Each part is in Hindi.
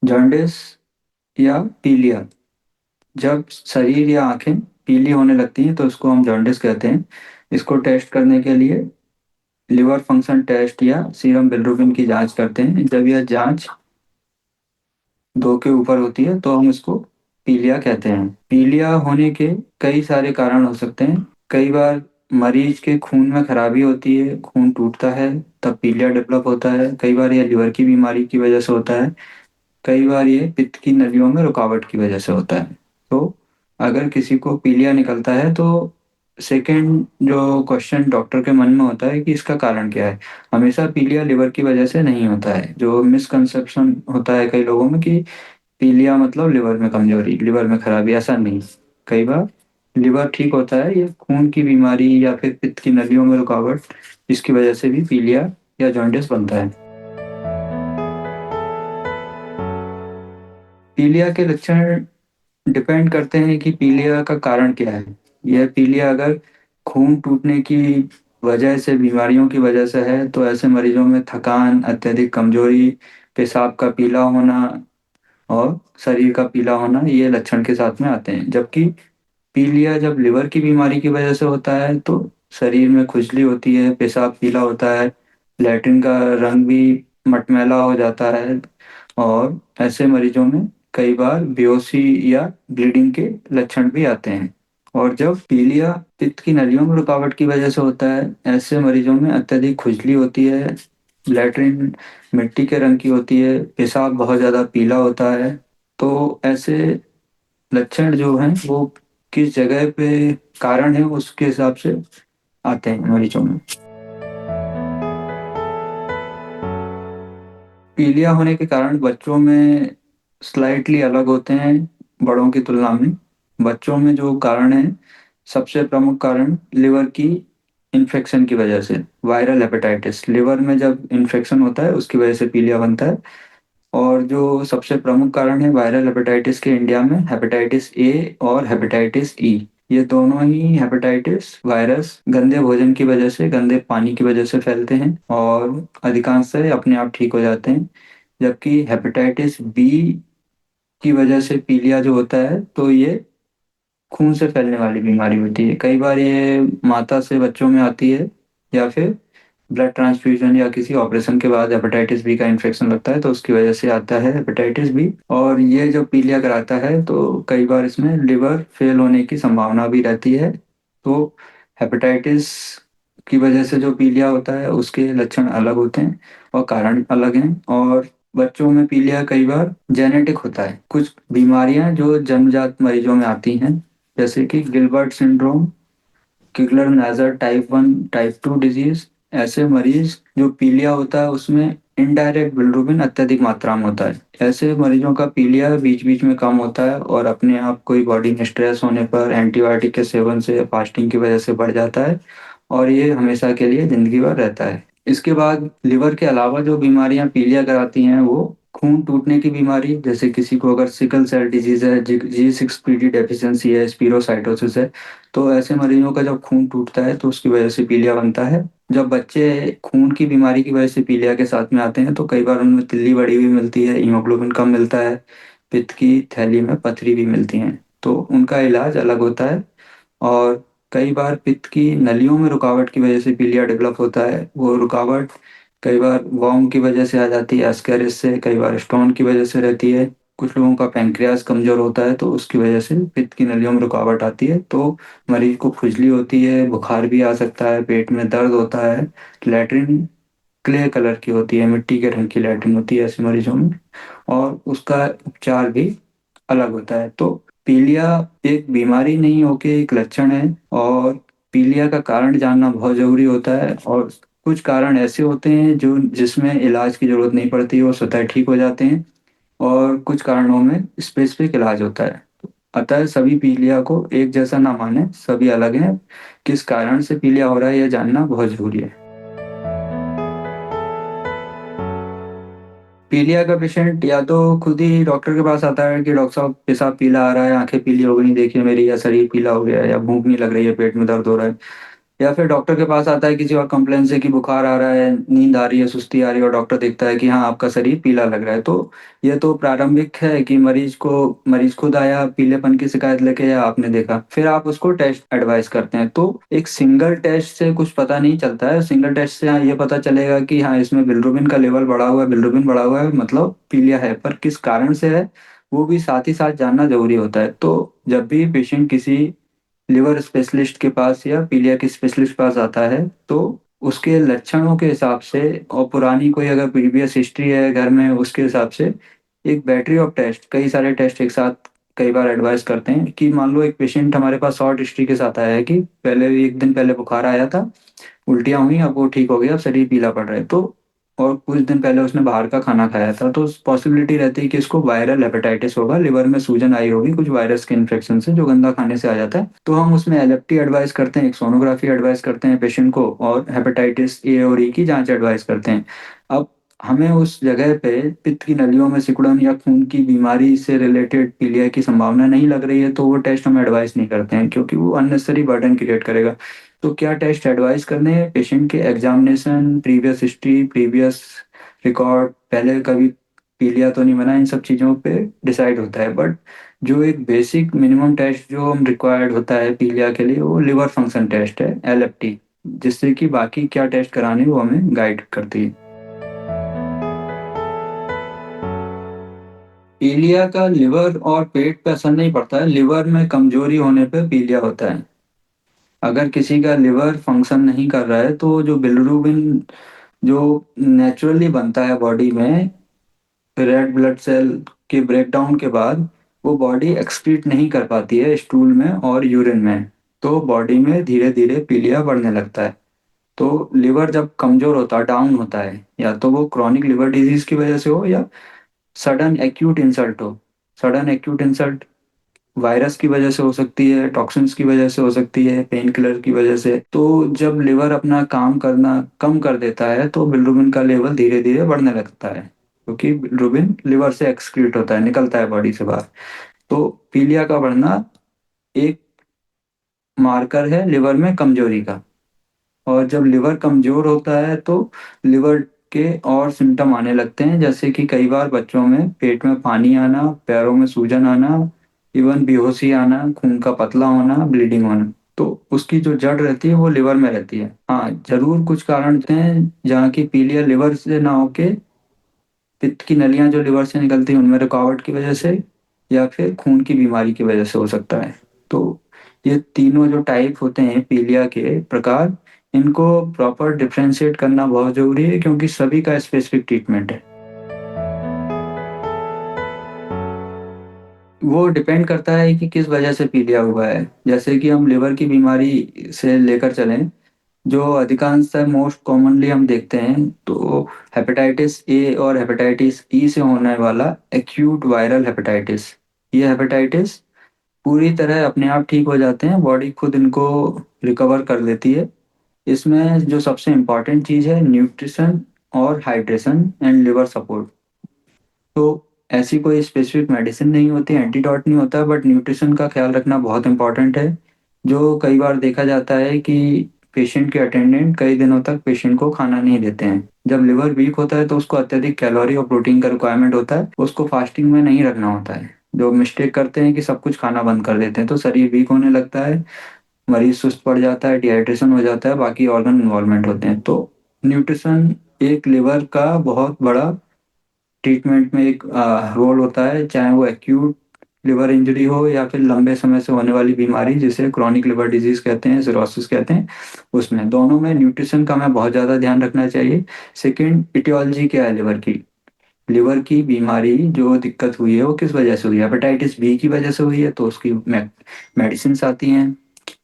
जॉन्डिस या पीलिया। जब शरीर या आंखें पीली होने लगती हैं तो इसको हम जॉन्डिस कहते हैं। इसको टेस्ट करने के लिए लिवर फंक्शन टेस्ट या सीरम बिलिरुबिन की जांच करते हैं। जब यह जांच 2 के ऊपर होती है तो हम इसको पीलिया कहते हैं। पीलिया होने के कई सारे कारण हो सकते हैं। कई बार मरीज के खून में खराबी होती है, खून टूटता है, तब पीलिया डेवलप होता है। कई बार यह लिवर की बीमारी की वजह से होता है। कई बार ये पित्त की नलियों में रुकावट की वजह से होता है। तो अगर किसी को पीलिया निकलता है तो सेकंड जो क्वेश्चन डॉक्टर के मन में होता है कि इसका कारण क्या है। हमेशा पीलिया लिवर की वजह से नहीं होता है। जो मिसकंसेप्शन होता है कई लोगों में कि पीलिया मतलब लिवर में कमजोरी, लिवर में खराबी, ऐसा नहीं। कई बार लिवर ठीक होता है, ये खून की बीमारी या फिर पित्त की नलियों में रुकावट, इसकी वजह से भी पीलिया या जॉन्डिस बनता है। पीलिया के लक्षण डिपेंड करते हैं कि पीलिया का कारण क्या है। यह पीलिया अगर खून टूटने की वजह से, बीमारियों की वजह से है, तो ऐसे मरीजों में थकान, अत्यधिक कमजोरी, पेशाब का पीला होना और शरीर का पीला होना, ये लक्षण के साथ में आते हैं। जबकि पीलिया जब लिवर की बीमारी की वजह से होता है तो शरीर में खुजली होती है, पेशाब पीला होता है, लैट्रिन का रंग भी मटमैला हो जाता है। और ऐसे मरीजों में कई बार बेहोशी या ब्लीडिंग के लक्षण भी आते हैं। और जब पीलिया पित्त की नलियों में रुकावट की वजह से होता है, ऐसे मरीजों में अत्यधिक खुजली होती है, लैट्रिन मिट्टी के रंग की होती है, पेशाब बहुत ज़्यादा पीला होता है। तो ऐसे लक्षण जो हैं वो किस जगह पे कारण है उसके हिसाब से आते हैं मरीजों में। पीलिया होने के कारण बच्चों में स्लाइटली अलग होते हैं बड़ों की तुलना में। बच्चों में जो कारण है, सबसे प्रमुख कारण लिवर की इन्फेक्शन की वजह से, वायरल हेपेटाइटिस, लिवर में जब इन्फेक्शन होता है उसकी वजह से पीलिया बनता है। और जो सबसे प्रमुख कारण है वायरल हेपेटाइटिस के इंडिया में, हेपेटाइटिस ए और हेपेटाइटिस ई। ये दोनों ही हेपेटाइटिस वायरस गंदे भोजन की वजह से, गंदे पानी की वजह से फैलते हैं और अधिकांश से अपने आप ठीक हो जाते हैं। जबकि हेपेटाइटिस बी की वजह से पीलिया जो होता है तो ये खून से फैलने वाली बीमारी होती है। कई बार ये माता से बच्चों में आती है या फिर ब्लड ट्रांसफ्यूजन या किसी ऑपरेशन के बाद हेपेटाइटिस बी का इन्फेक्शन लगता है तो उसकी वजह से आता है हेपेटाइटिस बी। और ये जो पीलिया कराता है तो कई बार इसमें लिवर फेल होने की संभावना भी रहती है। तो हेपेटाइटिस की वजह से जो पीलिया होता है उसके लक्षण अलग होते हैं और कारण अलग हैं। और बच्चों में पीलिया कई बार जेनेटिक होता है। कुछ बीमारियां जो जन्मजात मरीजों में आती हैं, जैसे कि Gilbert syndrome, Crigler Najjar type 1, type 2 disease. ऐसे मरीज जो पीलिया होता है उसमें इनडायरेक्ट बिलिरुबिन अत्यधिक मात्रा में होता है। ऐसे मरीजों का पीलिया बीच बीच में कम होता है और अपने आप कोई बॉडी में स्ट्रेस होने पर एंटीबायोटिक के सेवन से, फास्टिंग की वजह से बढ़ जाता है और ये हमेशा के लिए जिंदगी भर रहता है। इसके बाद लिवर के अलावा जो बीमारियां पीलिया कराती हैं वो खून टूटने की बीमारी, जैसे किसी को अगर सिकल सेल डिजीज है, G6PD डेफिशिएंसी है, स्पीरोसाइटोसिस है, तो ऐसे मरीजों का जब खून टूटता है तो उसकी वजह से पीलिया बनता है। जब बच्चे खून की बीमारी की वजह से पीलिया के साथ में आते हैं तो कई बार उनमें तिल्ली बड़ी हुई मिलती है, हीमोग्लोबिन कम मिलता है, पित्त की थैली में पथरी भी मिलती हैं, तो उनका इलाज अलग होता है। और कई बार पित्त की नलियों में रुकावट की वजह से पीलिया डेवलप होता है। वो रुकावट कई बार वर्म की वजह से आ जाती है, एस्केरिस से, कई बार स्टोन की वजह से रहती है। कुछ लोगों का पैंक्रियास कमजोर होता है तो उसकी वजह से पित्त की नलियों में रुकावट आती है तो मरीज को खुजली होती है, बुखार भी आ सकता है, पेट में दर्द होता है। लैट्रिन क्ले कलर की होती है, मिट्टी के रंग की लैट्रिन होती है ऐसे मरीजों में, और उसका उपचार भी अलग होता है। तो पीलिया एक बीमारी नहीं होके एक लक्षण है और पीलिया का कारण जानना बहुत जरूरी होता है। और कुछ कारण ऐसे होते हैं जो जिसमें इलाज की जरूरत नहीं पड़ती, वो स्वतः ठीक हो जाते हैं, और कुछ कारणों में स्पेसिफिक इलाज होता है। अतः सभी पीलिया को एक जैसा ना माने, सभी अलग हैं। किस कारण से पीलिया हो रहा है यह जानना बहुत जरूरी है। पीलिया का पेशेंट या तो खुद ही डॉक्टर के पास आता है कि डॉक्टर साहब पेशाब पीला आ रहा है, आंखें पीली हो गई, देखिए मेरी, या शरीर पीला हो गया है, या भूख नहीं लग रही है, पेट में दर्द हो रहा है, या फिर डॉक्टर के पास आता है किसी और कंप्लेन से कि बुखार आ रहा है, नींद आ रही है, सुस्ती आ रही है और डॉक्टर देखता है कि हाँ, आपका शरीर पीला लग रहा है। तो ये तो प्रारंभिक है कि मरीज खुद आया पीलेपन की शिकायत लेके या आपने देखा। फिर आप उसको टेस्ट एडवाइस करते हैं। तो एक सिंगल टेस्ट से कुछ पता नहीं चलता है। सिंगल टेस्ट से हाँ, ये पता चलेगा कि हाँ, इसमें बिलिरुबिन का लेवल बढ़ा हुआ है, बिलिरुबिन बढ़ा हुआ है मतलब पीलिया है। पर किस कारण से है, वो भी साथ ही साथ जानना ज़रूरी होता है। तो जब भी पेशेंट किसी लिवर स्पेशलिस्ट के पास या पीलिया के स्पेशलिस्ट के पास आता है, तो उसके लक्षणों के हिसाब से और पुरानी कोई अगर प्रीवियस हिस्ट्री है घर में, उसके हिसाब से एक बैटरी ऑफ टेस्ट, कई सारे टेस्ट एक साथ कई बार एडवाइस करते हैं। कि मान लो एक पेशेंट हमारे पास शॉर्ट हिस्ट्री के साथ आया है कि पहले एक दिन पहले बुखार आया था, उल्टियाँ हुई, अब वो ठीक हो गया, अब शरीर पीला पड़ रहा है। तो और कुछ दिन पहले उसने बाहर का खाना खाया था, तो पॉसिबिलिटी रहती है कि इसको वायरल हेपेटाइटिस होगा, लिवर में सूजन आई होगी कुछ वायरस के इन्फेक्शन से जो गंदा खाने से आ जाता है। तो हम उसमें एलएफटी एडवाइस करते हैं, एक सोनोग्राफी एडवाइस करते हैं पेशेंट को, और हेपेटाइटिस ए और ई की जांच एडवाइस करते हैं। अब हमें उस जगह पे पित्त की नलियों में सिकुड़न या खून की बीमारी से रिलेटेड पीलिया की संभावना नहीं लग रही है, तो वो टेस्ट हम एडवाइस नहीं करते हैं, क्योंकि वो अननेसेसरी बर्डन क्रिएट करेगा। तो क्या टेस्ट एडवाइस करने हैं, पेशेंट के examination, previous history, previous record, पहले कभी पीलिया तो नहीं बना, इन सब चीज़ों पे डिसाइड होता है। बट जो एक बेसिक मिनिमम टेस्ट जो हम रिक्वायर्ड होता है पीलिया के लिए, वो लिवर फंक्शन टेस्ट है, एलएफटी, जिससे कि बाकी क्या टेस्ट कराने वो हमें गाइड करती है। पीलिया का लिवर और पेट पे असर नहीं पड़ता है, लिवर में कमजोरी होने पे पीलिया होता है। अगर किसी का लिवर फंक्शन नहीं कर रहा है, तो जो बिलिरुबिन जो नेचुरली बनता है बॉडी में रेड ब्लड सेल के ब्रेकडाउन के बाद, वो बॉडी एक्सक्रीट नहीं कर पाती है स्टूल में और यूरिन में, तो बॉडी में धीरे धीरे पीलिया बढ़ने लगता है। तो लिवर जब कमजोर होता है, डाउन होता है, या तो वो क्रॉनिक लिवर डिजीज की वजह से हो या सडन एक्यूट इंसल्ट हो। सडन एक्यूट इंसल्ट वायरस की वजह से हो सकती है, टॉक्सिन्स की वजह से हो सकती है, पेन किलर की वजह से। तो जब लिवर अपना काम करना कम कर देता है, तो बिलिरुबिन का लेवल धीरे धीरे बढ़ने लगता है, क्योंकि बिलिरुबिन लिवर से एक्सक्रीट होता है, निकलता है बॉडी से बाहर। तो पीलिया का बढ़ना एक मार्कर है लिवर में कमजोरी का। और जब लिवर कमजोर होता है, तो लिवर के और सिम्टम आने लगते हैं, जैसे कि कई बार बच्चों में पेट में पानी आना, पैरों में सूजन आना, इवन बेहोशी आना, खून का पतला होना, ब्लीडिंग होना। तो उसकी जो जड़ रहती है वो लिवर में रहती है। हाँ, जरूर कुछ कारण होते हैं जहाँ की पीलिया लिवर से ना होके पित्त की नलियां जो लिवर से निकलती हैं उनमें रुकावट की वजह से, या फिर खून की बीमारी की वजह से हो सकता है। तो ये तीनों जो टाइप होते हैं पीलिया के प्रकार, इनको प्रॉपर डिफरेंशिएट करना बहुत जरूरी है, क्योंकि सभी का स्पेसिफिक ट्रीटमेंट है। वो डिपेंड करता है कि किस वजह से पीलिया हुआ है। जैसे कि हम लिवर की बीमारी से लेकर चलें, जो अधिकांशतः मोस्ट कॉमनली हम देखते हैं, तो हेपेटाइटिस ए और हेपेटाइटिस ई से होने वाला एक्यूट वायरल हेपेटाइटिस, ये हेपेटाइटिस पूरी तरह अपने आप ठीक हो जाते हैं, बॉडी खुद इनको रिकवर कर लेती है। इसमें जो सबसे इम्पोर्टेंट चीज़ है न्यूट्रिशन और हाइड्रेशन एंड लिवर सपोर्ट। तो ऐसी कोई स्पेसिफिक मेडिसिन नहीं होती, एंटीडोट नहीं होता, बट न्यूट्रिशन का ख्याल रखना बहुत इंपॉर्टेंट है। जो कई बार देखा जाता है कि पेशेंट के अटेंडेंट कई दिनों तक पेशेंट को खाना नहीं देते हैं। जब लिवर वीक होता है, तो उसको अत्यधिक कैलोरी और प्रोटीन का रिक्वायरमेंट होता है, उसको फास्टिंग में नहीं रखना होता है। जो मिस्टेक करते हैं कि सब कुछ खाना बंद कर देते हैं, तो शरीर वीक होने लगता है, मरीज सुस्त पड़ जाता है, डिहाइड्रेशन हो जाता है, बाकी ऑर्गन इन्वॉल्वमेंट होते हैं। तो न्यूट्रिशन एक लिवर का बहुत बड़ा ट्रीटमेंट में एक रोल होता है, चाहे वो एक्यूट लिवर इंजरी हो या फिर लंबे समय से होने वाली बीमारी जिसे क्रॉनिक लिवर डिजीज कहते हैं, सिरोसिस कहते हैं। उसमें दोनों में न्यूट्रिशन का हमें बहुत ज़्यादा ध्यान रखना चाहिए। सेकंड, इटियोलॉजी क्या है लिवर की बीमारी जो दिक्कत हुई है वो किस वजह से हुई है। हेपेटाइटिस बी की वजह से हुई है, तो उसकी मेडिसिन आती हैं।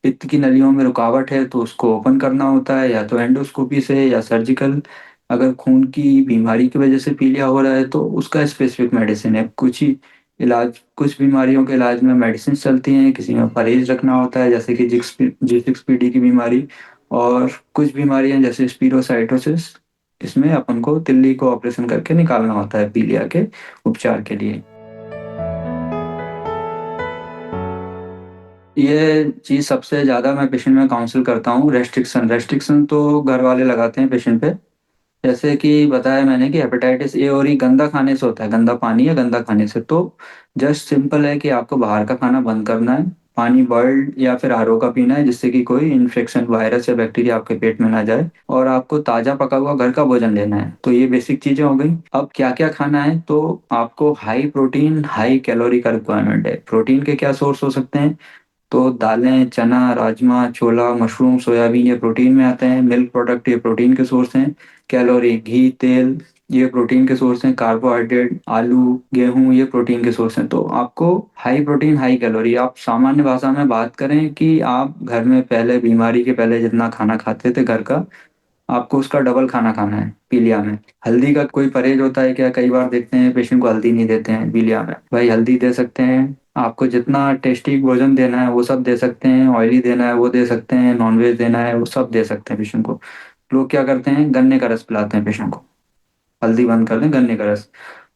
पित्त की नलियों में रुकावट है, तो उसको ओपन करना होता है, या तो एंडोस्कोपी से या सर्जिकल। अगर खून की बीमारी की वजह से पीलिया हो रहा है, तो उसका स्पेसिफिक मेडिसिन है। कुछ ही इलाज, कुछ बीमारियों के इलाज में मेडिसिन चलती हैं, किसी में परहेज रखना होता है, जैसे कि G6PD की बीमारी। और कुछ बीमारियां जैसे स्पीरोसाइटोसिस, इसमें अपन को तिल्ली को ऑपरेशन करके निकालना होता है पीलिया के उपचार के लिए। ये चीज़ सबसे ज़्यादा मैं पेशेंट में काउंसल करता हूँ, रेस्ट्रिक्शन। रेस्ट्रिक्शन तो घर वाले लगाते हैं पेशेंट पे। जैसे कि बताया मैंने कि हेपेटाइटिस ए और ई गंदा खाने से होता है, गंदा पानी या गंदा खाने से। तो जस्ट सिंपल है कि आपको बाहर का खाना बंद करना है, पानी बॉइल्ड या फिर आरओ का पीना है, जिससे कि कोई इन्फेक्शन, वायरस या बैक्टीरिया आपके पेट में ना जाए, और आपको ताज़ा पका हुआ घर का भोजन लेना है। तो ये बेसिक चीज़ें हो गई। अब क्या-क्या खाना है, तो आपको हाई प्रोटीन, हाई कैलोरी का रिक्वायरमेंट है। प्रोटीन के क्या सोर्स हो सकते हैं, तो दालें, चना, राजमा, छोला, मशरूम, सोयाबीन ये प्रोटीन में आते हैं। मिल्क प्रोडक्ट ये प्रोटीन के सोर्स हैं। कैलोरी, घी, तेल ये प्रोटीन के सोर्स हैं। कार्बोहाइड्रेट, आलू, गेहूँ ये प्रोटीन के सोर्स हैं। तो आपको हाई प्रोटीन, हाई कैलोरी, आप सामान्य भाषा में बात करें कि आप घर में पहले, बीमारी के पहले जितना खाना खाते थे घर का, आपको उसका डबल खाना खाना है पीलिया में। हल्दी का कोई परहेज होता है क्या? कई बार देखते हैं पेशेंट को हल्दी नहीं देते हैं पीलिया में। भाई हल्दी दे सकते हैं, आपको जितना टेस्टी भोजन देना है वो सब दे सकते हैं, ऑयली देना है वो दे सकते हैं, नॉनवेज देना है वो सब दे सकते हैं पेशेंट को। लोग क्या करते हैं, गन्ने का रस पिलाते हैं पेशेंट को। हल्दी बंद कर दें, गन्ने का रस।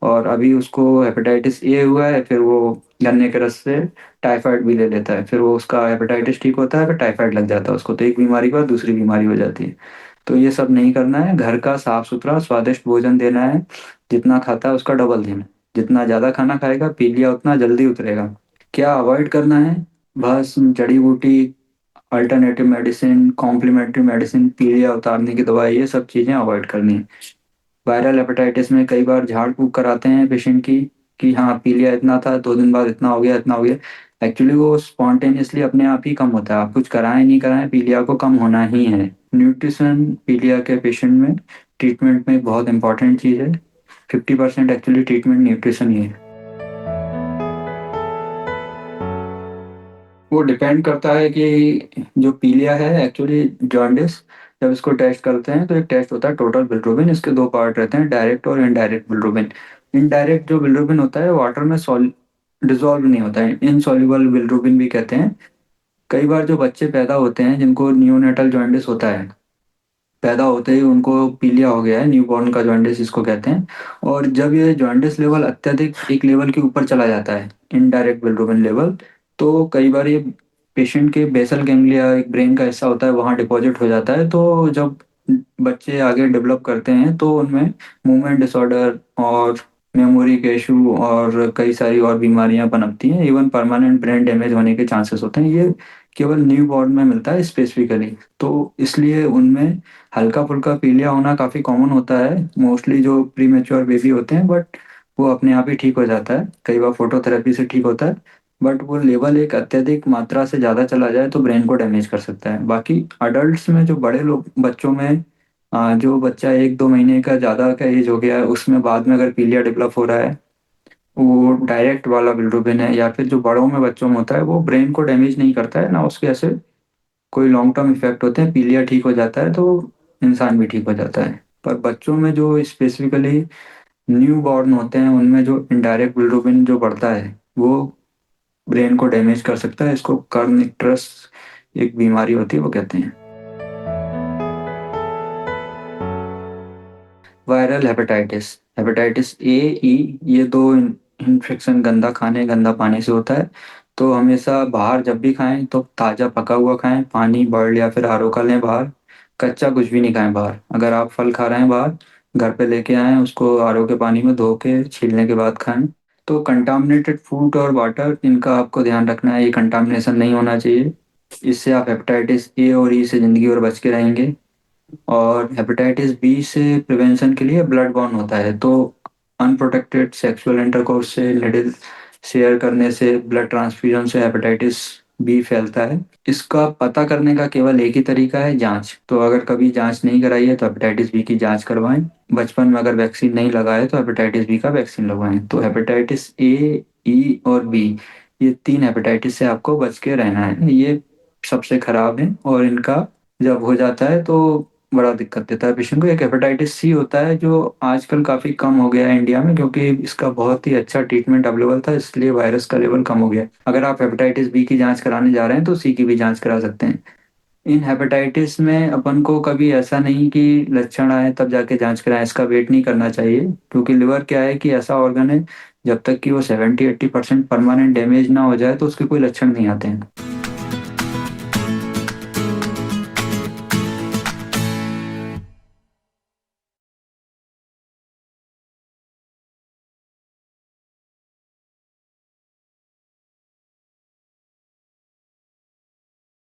और अभी उसको हेपेटाइटिस ए हुआ है, फिर वो गन्ने के रस से टाइफाइड भी ले लेता है, फिर वो उसका हेपेटाइटिस ठीक होता है, फिर टाइफाइड लग जाता है उसको। तो एक बीमारी के बाद दूसरी बीमारी हो जाती है। तो ये सब नहीं करना है, घर का साफ सुथरा स्वादिष्ट भोजन देना है। जितना खाता है उसका डबल देना है। जितना ज़्यादा खाना खाएगा पीलिया उतना जल्दी उतरेगा। क्या अवॉइड करना है? बस जड़ी बूटी, अल्टरनेटिव मेडिसिन, कॉम्प्लीमेंट्री मेडिसिन, पीलिया उतारने की दवाई, ये सब चीज़ें अवॉइड करनी है। वायरल हेपेटाइटिस में कई बार झाड़ फूक कराते हैं पेशेंट की कि हाँ पीलिया इतना था, 2 दिन बाद इतना हो गया, इतना हो गया। एक्चुअली वो स्पॉन्टेनियसली अपने आप ही कम होता है। आप कुछ कराएं नहीं कराएं, पीलिया को कम होना ही है। न्यूट्रिशन पीलिया के पेशेंट में ट्रीटमेंट में बहुत इंपॉर्टेंट चीज़ है। 50% एक्चुअली ट्रीटमेंट न्यूट्रिशन ही है। वो डिपेंड करता है कि जो पीलिया है एक्चुअली जॉन्डिस, जब इसको टेस्ट करते हैं तो एक टेस्ट होता है टोटल बिलिरुबिन। इसके दो पार्ट रहते हैं, डायरेक्ट और इनडायरेक्ट बिलिरुबिन। इनडायरेक्ट जो बिलिरुबिन होता है वाटर में सॉल डिजोल्व नहीं होता है, इनसॉल्युबल बिलिरुबिन भी कहते हैं। कई बार जो बच्चे पैदा होते हैं जिनको न्यूनेटल जॉन्डिस होता है, पैदा होते ही उनको पीलिया हो गया है, न्यूबॉर्न का जॉन्डिस इसको कहते हैं। और जब ये जॉन्डिस लेवल अत्यधिक एक लेवल के ऊपर चला जाता है, इनडायरेक्ट बिलिरुबिन लेवल, तो कई बार ये पेशेंट के बेसल गैंग्लिया, एक ब्रेन का हिस्सा होता है, वहाँ डिपॉजिट हो जाता है। तो जब बच्चे आगे डेवलप करते हैं तो उनमें मूवमेंट डिसऑर्डर और मेमोरी के इशू और कई सारी और बीमारियां पनपती हैं। इवन परमानेंट ब्रेन डैमेज होने के चांसेस होते हैं। ये केवल न्यू बॉर्न में मिलता है स्पेसिफिकली। तो इसलिए उनमें हल्का फुल्का पीलिया होना काफ़ी कॉमन होता है, मोस्टली जो प्री मेच्योर बेबी होते हैं। बट वो अपने आप ही ठीक हो जाता है, कई बार फोटोथेरेपी से ठीक होता है। बट वो लेवल एक अत्यधिक मात्रा से ज़्यादा चला जाए तो ब्रेन को डैमेज कर सकता है। बाकी अडल्ट्स में, जो बड़े लोग बच्चों में, जो बच्चा 1-2 महीने का ज़्यादा का एज हो गया है, उसमें बाद में अगर पीलिया डेवलप हो रहा है, वो डायरेक्ट वाला बिल्रुबिन है। या फिर जो बड़ों में, बच्चों में होता है, वो ब्रेन को डैमेज नहीं करता है ना, उसके ऐसे कोई लॉन्ग टर्म इफेक्ट होते हैं। पीलिया ठीक हो जाता है तो इंसान भी ठीक हो जाता है। पर बच्चों में जो स्पेसिफिकली न्यू बॉर्न होते हैं, उनमें जो इनडायरेक्ट बिल्रुबिन जो बढ़ता है, वो ब्रेन को डैमेज कर सकता है। इसको कर्निक एक बीमारी होती है, वो कहते हैं। वायरल हेपेटाइटिस, हेपेटाइटिस ए, ई, ये दो इन्फेक्शन गंदा खाने, गंदा पानी से होता है। तो हमेशा बाहर जब भी खाएं तो ताज़ा पका हुआ खाएं, पानी बॉइल्ड या फिर आरओ का लें बाहर। कच्चा कुछ भी नहीं खाएं बाहर। अगर आप फल खा रहे हैं बाहर, घर पे लेके आएं, उसको आरओ के पानी में धो के छीलने के बाद खाएं। तो कंटामिनेटेड फूड और वाटर, इनका आपको ध्यान रखना है, ये कंटामिनेशन नहीं होना चाहिए। इससे आप हेपेटाइटिस ए और ई से ज़िंदगी भर बच के रहेंगे। और हेपेटाइटिस बी से प्रिवेंशन के लिए ब्लड बॉर्न होता है। तो अनप्रोटेक्टेड सेक्सुअल इंटरकोर्स से, निडल शेयर करने से, ब्लड ट्रांसफ्यूजन से हेपेटाइटिस बी फैलता है। इसका पता करने का केवल एक ही तरीका है, जांच। तो अगर कभी जांच नहीं कराई है तो हेपेटाइटिस बी की जांच करवाएं। बचपन में अगर वैक्सीन नहीं लगाए तो हेपेटाइटिस बी का वैक्सीन लगवाएं। तो हेपेटाइटिस ए, ई और बी, ये 3 हेपेटाइटिस से आपको बच के रहना है। ये सबसे खराब है और इनका जब हो जाता है तो बड़ा दिक्कत देता है पेशेंट को। एक हेपेटाइटिस सी होता है जो आजकल काफ़ी कम हो गया है इंडिया में, क्योंकि इसका बहुत ही अच्छा ट्रीटमेंट अवेलेबल था, इसलिए वायरस का लेवल कम हो गया है। अगर आप हेपेटाइटिस बी की जांच कराने जा रहे हैं तो सी की भी जांच करा सकते हैं। इन हेपेटाइटिस में अपन को कभी ऐसा नहीं कि लक्षण आए तब जाके जांच कराएं, इसका वेट नहीं करना चाहिए। क्योंकि लिवर क्या है कि ऐसा ऑर्गन है, जब तक कि वो 70-80% परमानेंट डैमेज ना हो जाए तो उसके कोई लक्षण नहीं आते हैं।